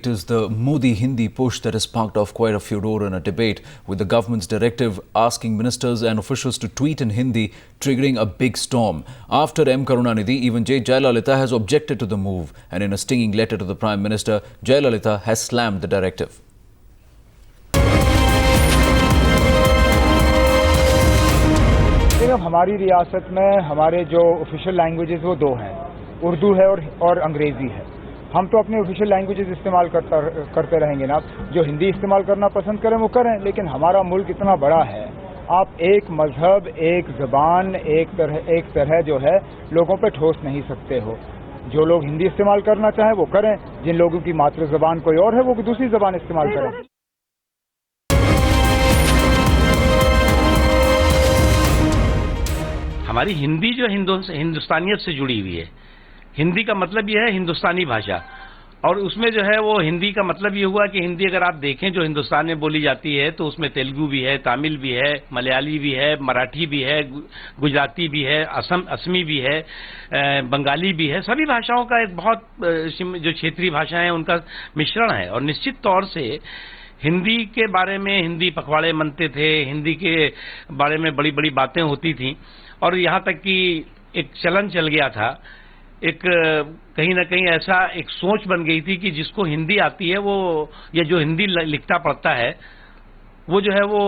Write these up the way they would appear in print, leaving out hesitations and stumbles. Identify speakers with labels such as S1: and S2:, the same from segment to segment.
S1: It is the Modi Hindi push that has sparked off quite a furor in a debate, with the government's directive asking ministers and officials to tweet in Hindi, triggering a big storm. After M. Karunanidhi, even J. Jayalalitha has objected to the move, and in a stinging letter to the Prime Minister, Jayalalitha has slammed the directive.
S2: अब हमारी रियासत में हमारे जो official languages वो दो हैं, उर्दू है और अंग्रेजी है। हम तो अपने ऑफिशियल लैंग्वेजेस इस्तेमाल करते रहेंगे ना। जो हिंदी इस्तेमाल करना पसंद करें वो करें, लेकिन हमारा मुल्क इतना बड़ा है, आप एक मजहब, एक ज़बान, एक तरह जो है लोगों पे ठोस नहीं सकते हो। जो लोग हिंदी इस्तेमाल करना चाहें वो करें, जिन लोगों की मातृ ज़बान कोई और है वो दूसरी ज़बान इस्तेमाल करें।
S3: हमारी हिंदी जो हिंदुस्तानियत से जुड़ी हुई है। हिंदी का मतलब यह है हिंदुस्तानी भाषा, और उसमें जो है वो हिंदी का मतलब ये हुआ कि हिंदी अगर आप देखें जो हिंदुस्तान में बोली जाती है तो उसमें तेलुगु भी है, तमिल भी है, मलयाली भी है, मराठी भी है, गुजराती भी है, असमी भी है, बंगाली भी है। सभी भाषाओं का एक बहुत जो क्षेत्रीय भाषाएं हैं उनका मिश्रण है। और निश्चित तौर से हिंदी के बारे में हिंदी पखवाड़े मनते थे, हिंदी के बारे में बड़ी बड़ी बातें होती थी, और यहाँ तक कि एक चलन चल गया था, एक कहीं ना कहीं ऐसा एक सोच बन गई थी कि जिसको हिंदी आती है वो, या जो हिंदी लिखता पढ़ता है वो जो है वो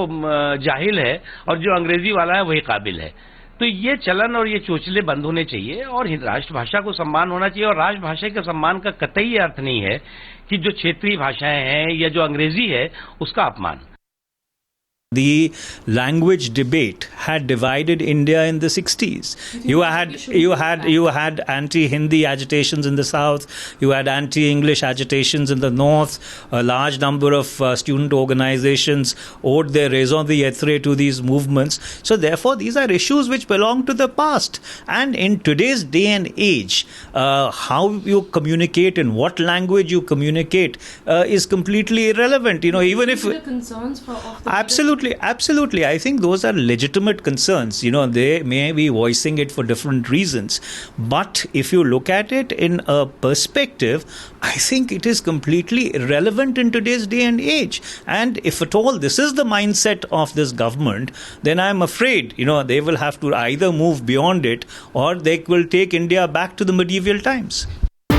S3: जाहिल है, और जो अंग्रेजी वाला है वही काबिल है। तो ये चलन और ये चोचले बंद होने चाहिए, और राष्ट्रभाषा को सम्मान होना चाहिए। और राष्ट्रभाषा के सम्मान का कतई अर्थ नहीं है कि जो क्षेत्रीय भाषाएं हैं या जो अंग्रेजी है उसका अपमान।
S4: The language debate had divided India in the 60s. You had anti-Hindi agitations in the south. You had anti-English agitations in the north. A large number of student organizations owed their raison d'etre to these movements. So therefore, these are issues which belong to the past. And in today's day and age, how you communicate and what language you communicate is completely irrelevant. You know, even if
S5: the concerns of the
S4: Absolutely. I think those are legitimate concerns. You know, they may be voicing it for different reasons. But if you look at it in a perspective, I think it is completely irrelevant in today's day and age. And if at all this is the mindset of this government, then I'm afraid, you know, they will have to either move beyond it or they will take India back to the medieval times.